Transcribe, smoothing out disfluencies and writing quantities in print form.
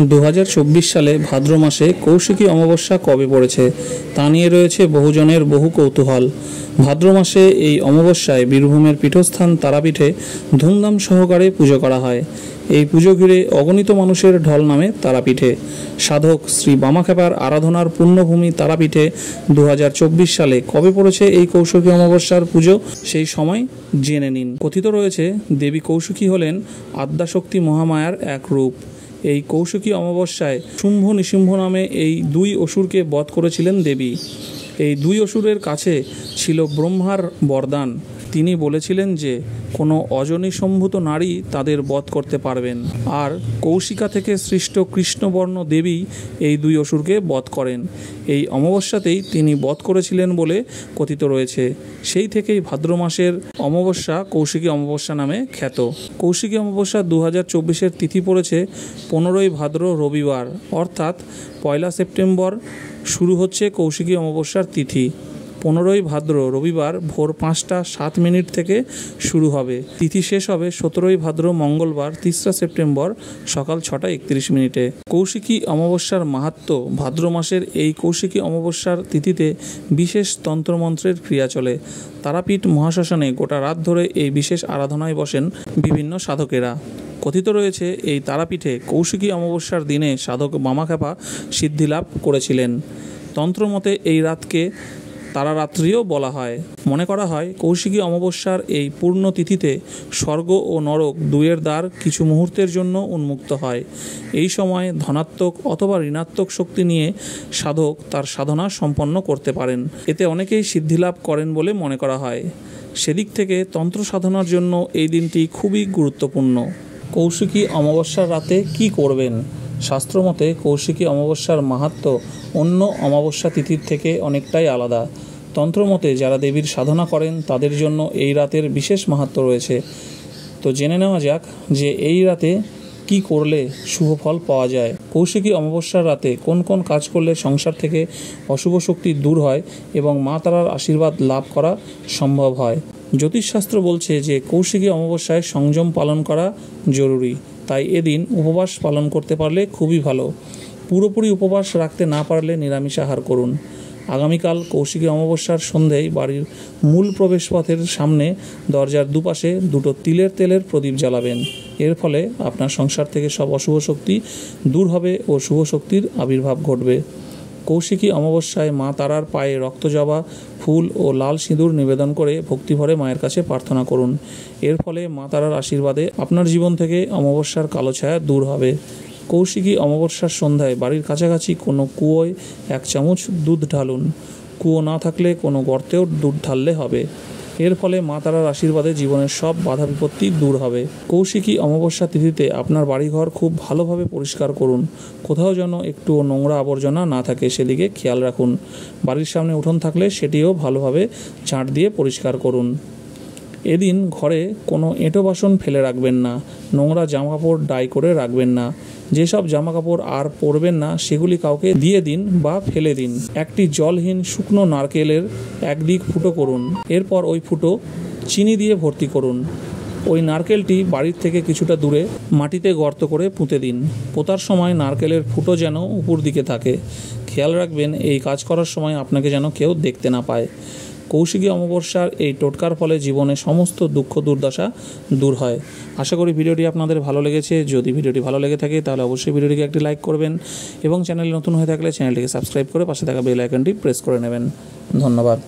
2024 সালে ভাদ্র মাসে কৌশিকী অমাবস্যা কবে পড়েছে তা নিয়ে রয়েছে বহুজনের বহু কৌতূহল। ভাদ্র মাসে এই অমাবস্যায় বীরভূমের পীঠস্থান তারাপীঠে ধুমধাম সহকারে পুজো করা হয়। এই পুজো ঘিরে অগণিত মানুষের ঢল নামে তারাপীঠে। সাধক শ্রী বামাখ্যাপার আরাধনার পুণ্যভূমি তারাপীঠে 2024 সালে কবে পড়েছে এই কৌশিকী অমাবস্যার পুজো, সেই সময় জেনে নিন। কথিত রয়েছে দেবী কৌশিকী হলেন আদ্যাশক্তি মহামায়ার এক রূপ। এই কৌশিকী অমাবস্যায় শুম্ভ নিশুম্ভ নামে এই দুই অসুরকে বধ করেছিলেন দেবী। এই দুই অসুরের কাছে ছিল ব্রহ্মার বরদান। তিনি বলেছিলেন যে কোনো অজনীসম্ভূত নারী তাদের বধ করতে পারবেন, আর কৌশিকা থেকে সৃষ্ট কৃষ্ণবর্ণ দেবী এই দুই অসুরকে বধ করেন। এই অমাবস্যাতেই তিনি বধ করেছিলেন বলে কথিত রয়েছে। সেই থেকেই ভাদ্র মাসের অমাবস্যা কৌশিকী অমাবস্যা নামে খ্যাত। কৌশিকী অমাবস্যা 2024-এর তিথি পড়েছে 15ই ভাদ্র রবিবার, অর্থাৎ 1 সেপ্টেম্বর শুরু হচ্ছে কৌশিকী অমাবস্যার তিথি। 15ই ভাদ্র রবিবার ভোর 5টা 7 থেকে শুরু হবে। তিথি শেষ হবে 17ই ভাদ্র মঙ্গলবার 3 সেপ্টেম্বর সকাল 6টা 31। কৌশিকী অমাবস্যার মাহাত্ম্য। ভাদ্র মাসের এই কৌশিকী অমাবস্যার তিথিতে বিশেষ তন্ত্রমন্ত্রের ক্রিয়া চলে। তারাপীঠ মহাশ্মশানে গোটা রাত ধরে এই বিশেষ আরাধনায় বসেন বিভিন্ন সাধকেরা। কথিত রয়েছে এই তারাপীঠে কৌশিকী অমাবস্যার দিনে সাধক বামাখ্যাপা সিদ্ধিলাভ করেছিলেন। তন্ত্রমতে এই রাতকে তারারাত্রিও বলা হয়। মনে করা হয় কৌশিকী অমাবস্যার এই পূর্ণ তিথিতে স্বর্গ ও নরক দুয়ের দ্বার কিছু মুহূর্তের জন্য উন্মুক্ত হয়। এই সময় ধনাত্মক অথবা ঋণাত্মক শক্তি নিয়ে সাধক তার সাধনা সম্পন্ন করতে পারেন। এতে অনেকেই সিদ্ধিলাভ করেন বলে মনে করা হয়। সেদিক থেকে তন্ত্র সাধনার জন্য এই দিনটি খুবই গুরুত্বপূর্ণ। কৌশিকী অমাবস্যার রাতে কি করবেন? শাস্ত্রমতে কৌশিকী অমাবস্যার মাহাত্ম্য অন্য অমাবস্যা তিথির থেকে অনেকটাই আলাদা। তন্ত্রমতে যারা দেবীর সাধনা করেন তাদের জন্য এই রাতের বিশেষ মাহাত্ম্য রয়েছে। তো জেনে নেওয়া যাক যে এই রাতে কি করলে শুভ ফল পাওয়া যায়। কৌশিকী অমাবস্যার রাতে কোন কোন কাজ করলে সংসার থেকে অশুভ শক্তি দূর হয় এবং মা তারার আশীর্বাদ লাভ করা সম্ভব হয়। জ্যোতিষশাস্ত্র বলছে যে কৌশিকী অমাবস্যায় সংযম পালন করা জরুরি, তাই এদিন উপবাস পালন করতে পারলে খুবই ভালো। পুরোপুরি উপবাস রাখতে না পারলে নিরামিষ আহার করুন। আগামীকাল কৌশিকী অমাবস্যার সন্ধ্যায় বাড়ির মূল প্রবেশপথের সামনে দরজার দুপাশে দুটো তিলের তেলের প্রদীপ জ্বালাবেন। এর ফলে আপনার সংসার থেকে সব অশুভ শক্তি দূর হবে ও শুভ শক্তির আবির্ভাব ঘটবে। কৌশিকী অমাবস্যায় মা তারার পায়ে রক্তজবা ফুল ও লাল সিঁদুর নিবেদন করে ভক্তিভরে মায়ের কাছে প্রার্থনা করুন। এর ফলে মা তারার আশীর্বাদে আপনার জীবন থেকে অমাবস্যার কালো ছায়া দূর হবে। কৌশিকী অমাবস্যার সন্ধ্যায় বাড়ির কাছাকাছি কোনো কুয়োয় 1 চামচ দুধ ঢালুন। কুয়ো না থাকলে কোনো গর্তেও দুধ ঢাললে হবে। এর ফলে মা তারার আশীর্বাদে জীবনের সব বাধা বিপত্তি দূর হবে। কৌশিকী অমাবস্যা তিথিতে আপনার বাড়িঘর খুব ভালোভাবে পরিষ্কার করুন। কোথাও যেন একটুও নোংরা আবর্জনা না থাকে সেদিকে খেয়াল রাখুন। বাড়ির সামনে উঠোন থাকলে সেটিও ভালোভাবে ঝাঁট দিয়ে পরিষ্কার করুন। এদিন ঘরে কোনো এঁটো বাসন ফেলে রাখবেন না। নোংরা জামাকাপড় ডাই করে রাখবেন না। যেসব জামাকাপড় আর পরবেন না সেগুলি কাউকে দিয়ে দিন বা ফেলে দিন। একটি জলহীন শুকনো নারকেলের একদিক ফুটো করুন। এরপর ওই ফুটো চিনি দিয়ে ভর্তি করুন। ওই নারকেলটি বাড়ির থেকে কিছুটা দূরে মাটিতে গর্ত করে পুঁতে দিন। পোতার সময় নারকেলের ফুটো যেন উপর দিকে থাকে। খেয়াল রাখবেন এই কাজ করার সময় আপনাকে যেন কেউ দেখতে না পায়। কৌশিকী অমাবস্যার এই টোটকার ফলে জীবনে সমস্ত দুঃখ দুর্দশা দূর হয়। আশা করি ভিডিওটি আপনাদের ভালো লেগেছে। যদি ভিডিওটি ভালো লেগে থাকে তাহলে অবশ্যই ভিডিওটিকে একটি লাইক করবেন এবং চ্যানেলে নতুন হয়ে থাকলে চ্যানেলটিকে সাবস্ক্রাইব করে পাশে থাকা বেল আইকনটি প্রেস করে নেবেন। ধন্যবাদ।